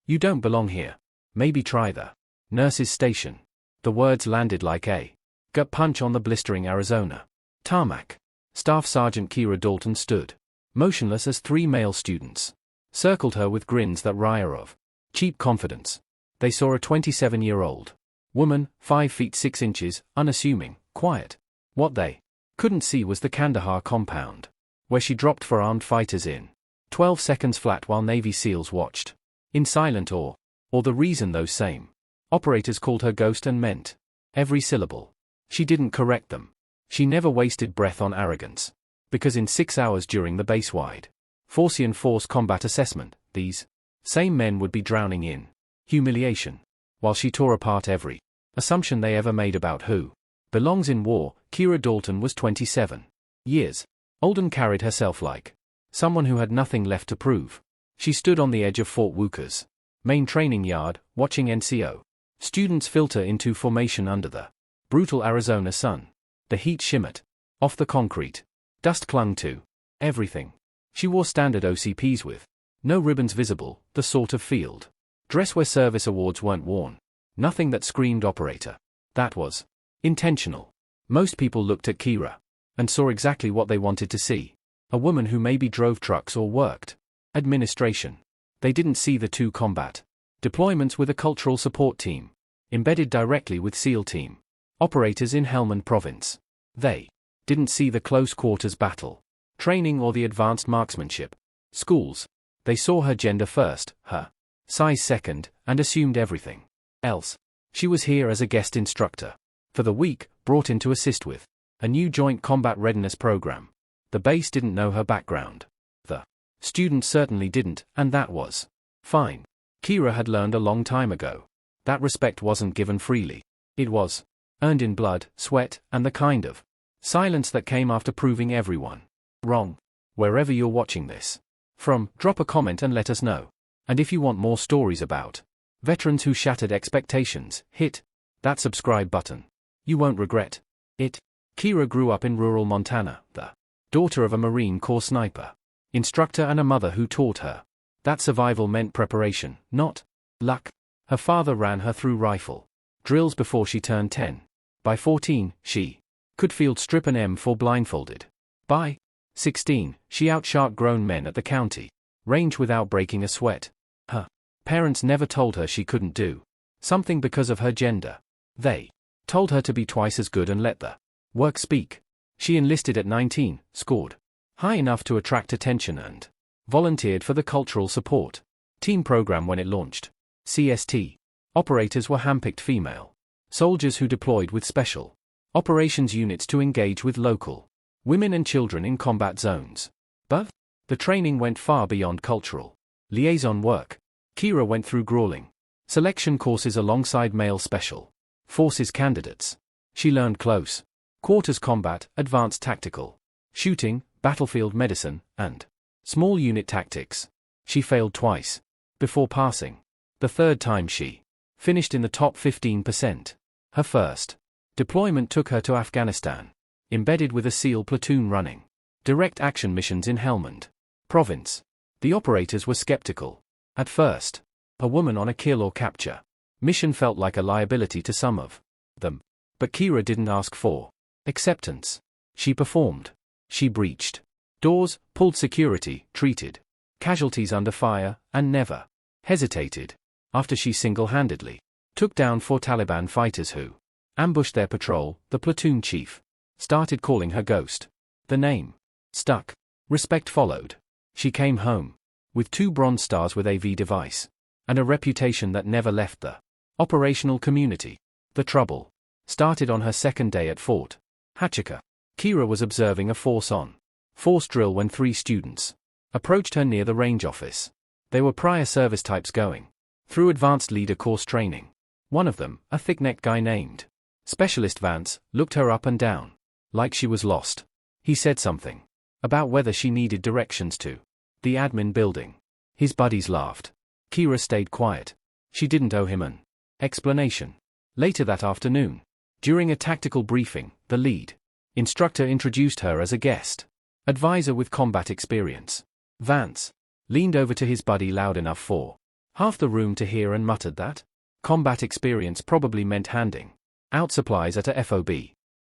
You don't belong here. Maybe try the nurse's station. The words landed like a gut punch on the blistering Arizona tarmac. Staff Sergeant Kira Dalton stood motionless as 3 male students circled her with grins that were of cheap confidence. They saw a 27-year-old woman, 5 feet 6 inches, unassuming, quiet. What they couldn't see was the Kandahar compound, where she dropped for armed fighters in 12 seconds flat while Navy SEALs watched in silent awe. Or the reason those same operators called her ghost and meant every syllable. She didn't correct them. She never wasted breath on arrogance. Because in 6 hours during the base-wide Forcian Force combat assessment, these same men would be drowning in humiliation, while she tore apart every assumption they ever made about who belongs in war. Kira Dalton was 27 years old and carried herself like someone who had nothing left to prove. She stood on the edge of Fort Wooker's main training yard, watching NCO students filter into formation under the brutal Arizona sun. The heat shimmered off the concrete. Dust clung to everything. She wore standard OCPs with no ribbons visible, the sort of field dress where service awards weren't worn. Nothing that screamed operator. That was intentional. Most people looked at Kira and saw exactly what they wanted to see. A woman who maybe drove trucks or worked administration. They didn't see the 2 combat deployments with a cultural support team embedded directly with SEAL team operators in Helmand Province. They didn't see the close quarters battle training or the advanced marksmanship schools. They saw her gender first, her size second, and assumed everything else. She was here as a guest instructor for the week, brought in to assist with a new joint combat readiness program. The base didn't know her background. The students certainly didn't, and that was fine. Kira had learned a long time ago that respect wasn't given freely. It was earned in blood, sweat, and the kind of silence that came after proving everyone wrong. Wherever you're watching this from, drop a comment and let us know. And if you want more stories about veterans who shattered expectations, hit that subscribe button. You won't regret it. Kira grew up in rural Montana, the daughter of a Marine Corps sniper instructor and a mother who taught her that survival meant preparation, not luck. Her father ran her through rifle drills before she turned 10. By 14, she could field strip and M4 blindfolded. By 16, she outshot grown men at the county range without breaking a sweat. Her parents never told her she couldn't do something because of her gender. They told her to be twice as good and let the work speak. She enlisted at 19, scored high enough to attract attention and volunteered for the cultural support team program when it launched. CST operators were handpicked female soldiers who deployed with special operations units to engage with local women and children in combat zones. But the training went far beyond cultural liaison work. Kira went through grueling selection courses alongside male special forces candidates. She learned close quarters combat, advanced tactical shooting, battlefield medicine, and small unit tactics. She failed twice before passing. The third time she finished in the top 15%. Her first deployment took her to Afghanistan, embedded with a SEAL platoon running direct action missions in Helmand Province. The operators were skeptical at first. A woman on a kill or capture mission felt like a liability to some of them. But Kira didn't ask for acceptance. She performed. She breached doors, pulled security, treated casualties under fire, and never hesitated. After she single-handedly took down 4 Taliban fighters who ambushed their patrol, the platoon chief started calling her Ghost. The name stuck. Respect followed. She came home with 2 Bronze Stars with AV device and a reputation that never left the operational community. The trouble started on her second day at Fort Hatchika. Kira was observing a force drill when 3 students approached her near the range office. They were prior service types going through advanced leader course training. One of them, a thick-necked guy named Specialist Vance, looked her up and down like she was lost. He said something about whether she needed directions to the admin building. His buddies laughed. Kira stayed quiet. She didn't owe him an explanation. Later that afternoon, during a tactical briefing, the lead instructor introduced her as a guest advisor with combat experience. Vance leaned over to his buddy loud enough for half the room to hear and muttered that combat experience probably meant handing out supplies at a FOB.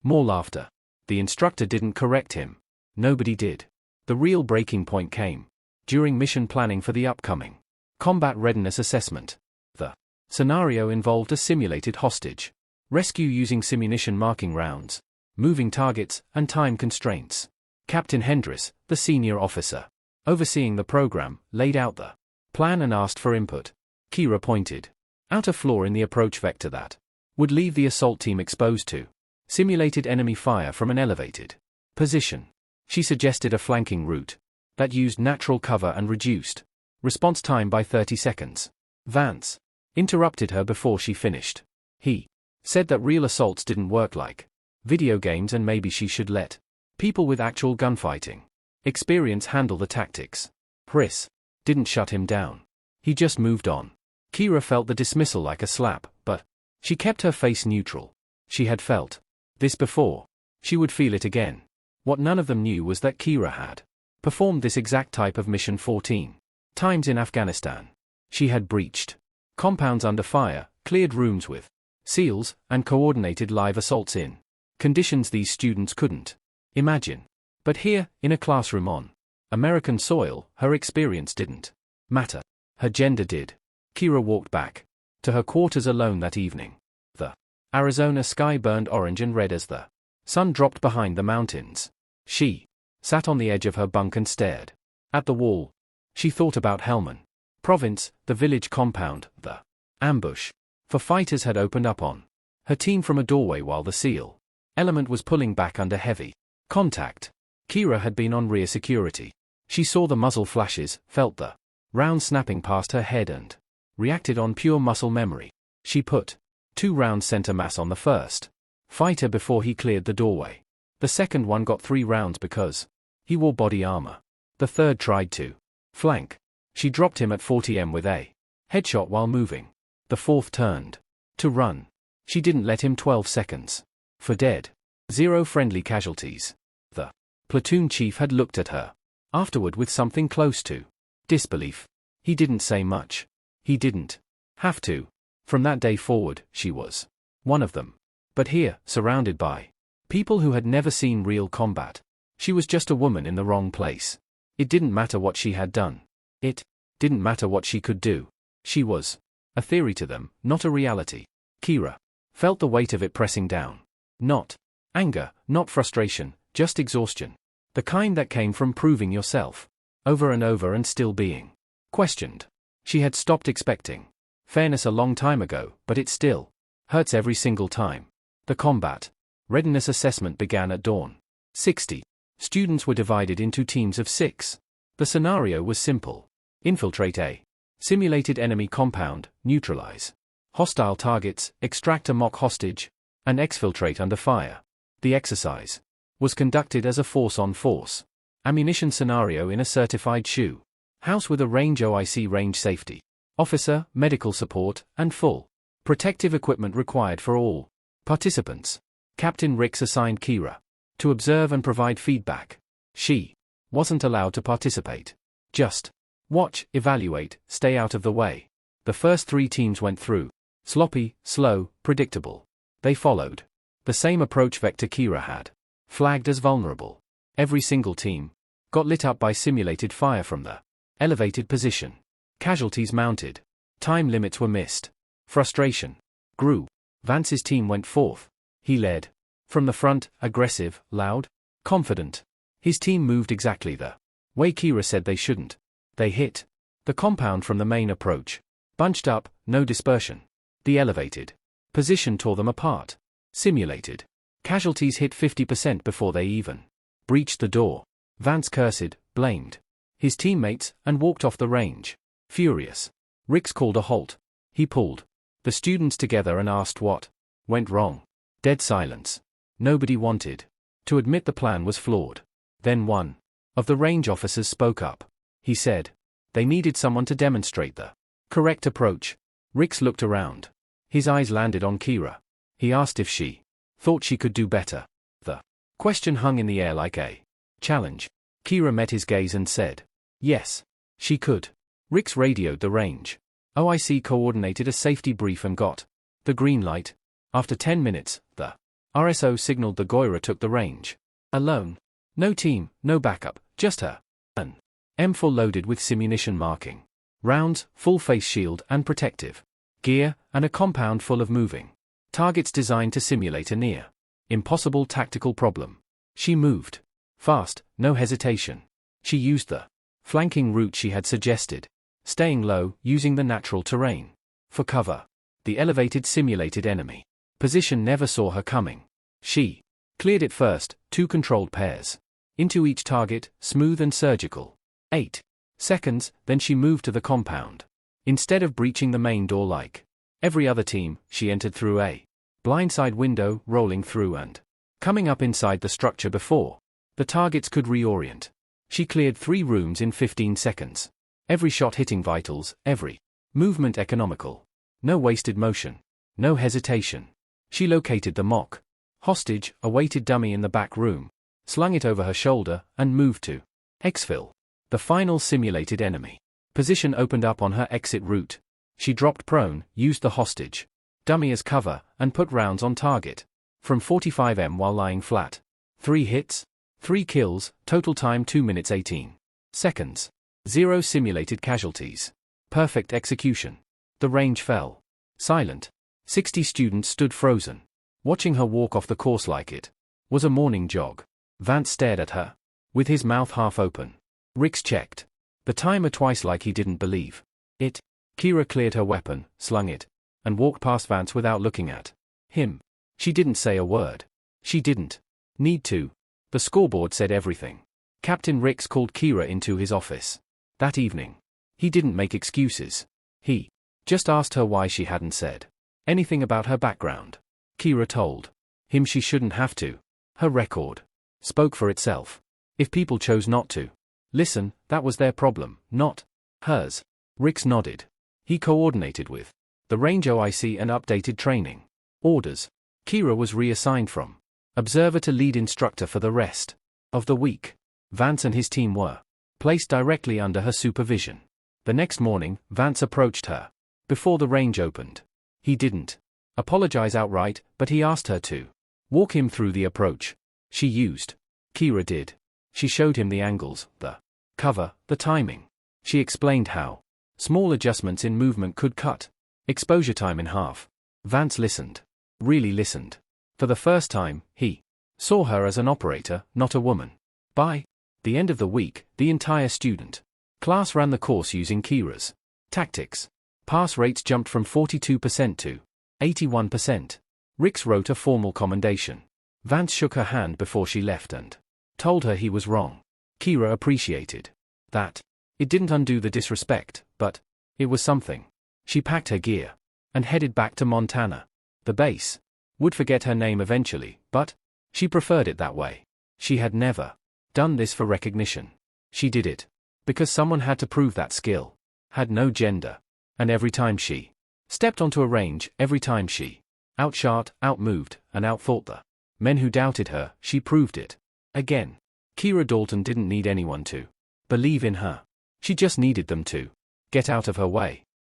More laughter. The instructor didn't correct him. Nobody did. The real breaking point came during mission planning for the upcoming combat readiness assessment. The scenario involved a simulated hostage rescue using simunition marking rounds, moving targets, and time constraints. Captain Hendris, the senior officer overseeing the program, laid out the plan and asked for input. Kira pointed out a flaw in the approach vector that would leave the assault team exposed to simulated enemy fire from an elevated position. She suggested a flanking route that used natural cover and reduced response time by 30 seconds. Vance interrupted her before she finished. He said that real assaults didn't work like video games and maybe she should let people with actual gunfighting experience handle the tactics. Chris didn't shut him down. He just moved on. Kira felt the dismissal like a slap, but she kept her face neutral. She had felt this before. She would feel it again. What none of them knew was that Kira had performed this exact type of mission 14 times in Afghanistan. She had breached compounds under fire, cleared rooms with SEALs, and coordinated live assaults in conditions these students couldn't imagine. But here, in a classroom on American soil, her experience didn't matter. Her gender did. Kira walked back to her quarters alone that evening. The Arizona sky burned orange and red as the sun dropped behind the mountains. She sat on the edge of her bunk and stared at the wall. She thought about Helmand Province, the village compound, the ambush for fighters had opened up on her team from a doorway while the SEAL element was pulling back under heavy contact. Kira had been on rear security. She saw the muzzle flashes, felt the round snapping past her head and reacted on pure muscle memory. She put 2 rounds center mass on the first fighter before he cleared the doorway. The second one got 3 rounds because he wore body armor. The third tried to flank. She dropped him at 40 with a headshot while moving. The fourth turned to run. She didn't let him 12 seconds for dead. 0 friendly casualties. The platoon chief had looked at her afterward with something close to disbelief. He didn't say much. He didn't have to. From that day forward, she was one of them. But here, surrounded by people who had never seen real combat, she was just a woman in the wrong place. It didn't matter what she had done. It didn't matter what she could do. She was a theory to them, not a reality. Kira felt the weight of it pressing down. Not anger, not frustration, just exhaustion. The kind that came from proving yourself over and over and still being questioned. She had stopped expecting fairness a long time ago, but it still hurts every single time. The combat readiness assessment began at dawn. 60 students were divided into teams of 6. The scenario was simple. Infiltrate a simulated enemy compound, neutralize hostile targets, extract a mock hostage, and exfiltrate under fire. The exercise was conducted as a force-on-force ammunition scenario in a certified shoe house with a range OIC range safety officer, medical support, and full protective equipment required for all participants. Captain Ricks assigned Kira to observe and provide feedback. She wasn't allowed to participate. Just watch, evaluate, stay out of the way. The first 3 teams went through. Sloppy, slow, predictable. They followed the same approach vector Kira had flagged as vulnerable. Every single team got lit up by simulated fire from the elevated position. Casualties mounted. Time limits were missed. Frustration grew. Vance's team went forth. He led from the front, aggressive, loud, confident. His team moved exactly the way Kira said they shouldn't. They hit the compound from the main approach. Bunched up, no dispersion. The elevated position tore them apart. Simulated casualties hit 50% before they even breached the door. Vance cursed, blamed his teammates, and walked off the range. Furious, Ricks called a halt. He pulled the students together and asked what went wrong. Dead silence. Nobody wanted to admit the plan was flawed. Then one of the range officers spoke up. He said they needed someone to demonstrate the correct approach. Ricks looked around. His eyes landed on Kira. He asked if she thought she could do better. The question hung in the air like a challenge. Kira met his gaze and said, yes, she could. Ricks radioed the range OIC coordinated a safety brief and got the green light. After 10 minutes, the RSO signaled the Goira took the range. Alone. No team, no backup, just her. An M4 loaded with simunition marking. Rounds, full face shield and protective gear, and a compound full of moving targets designed to simulate a near impossible tactical problem. She moved fast, no hesitation. She used the flanking route she had suggested, staying low, using the natural terrain for cover. The elevated simulated enemy position never saw her coming. She cleared it first, 2 controlled pairs into each target, smooth and surgical. 8 seconds, then she moved to the compound. Instead of breaching the main door like every other team, she entered through a blindside window, rolling through and coming up inside the structure before the targets could reorient. She cleared 3 rooms in 15 seconds. Every shot hitting vitals, every movement economical. No wasted motion. No hesitation. She located the mock hostage, a weighted dummy in the back room, slung it over her shoulder, and moved to exfil. The final simulated enemy position opened up on her exit route. She dropped prone, used the hostage dummy as cover, and put rounds on target. From 45 while lying flat. 3 hits, 3 kills, total time 2 minutes 18 seconds. 0 simulated casualties. Perfect execution. The range fell silent. 60 students stood frozen, watching her walk off the course like it was a morning jog. Vance stared at her, with his mouth half open. Rix checked the timer twice like he didn't believe it. Kira cleared her weapon, slung it, and walked past Vance without looking at him. She didn't say a word. She didn't need to. The scoreboard said everything. Captain Rix called Kira into his office that evening. He didn't make excuses. He just asked her why she hadn't said anything about her background. Kira told him she shouldn't have to. Her record spoke for itself. If people chose not to listen, that was their problem, not hers. Rix nodded. He coordinated with the range OIC and updated training orders. Kira was reassigned from observer to lead instructor for the rest of the week. Vance and his team were placed directly under her supervision. The next morning, Vance approached her before the range opened. He didn't apologize outright, but he asked her to walk him through the approach she used. Kira did. She showed him the angles, the cover, the timing. She explained how small adjustments in movement could cut exposure time in half. Vance listened. Really listened. For the first time, he saw her as an operator, not a woman. By the end of the week, the entire student class ran the course using Kira's tactics. Pass rates jumped from 42% to 81%. Rix wrote a formal commendation. Vance shook her hand before she left and told her he was wrong. Kira appreciated that. It didn't undo the disrespect, but it was something. She packed her gear and headed back to Montana. The base would forget her name eventually, but she preferred it that way. She had never done this for recognition. She did it because someone had to prove that skill had no gender. And every time she stepped onto a range, every time she outshot, outmoved, and outthought the men who doubted her, she proved it again. Kira Dalton didn't need anyone to believe in her. She just needed them to get out of her way.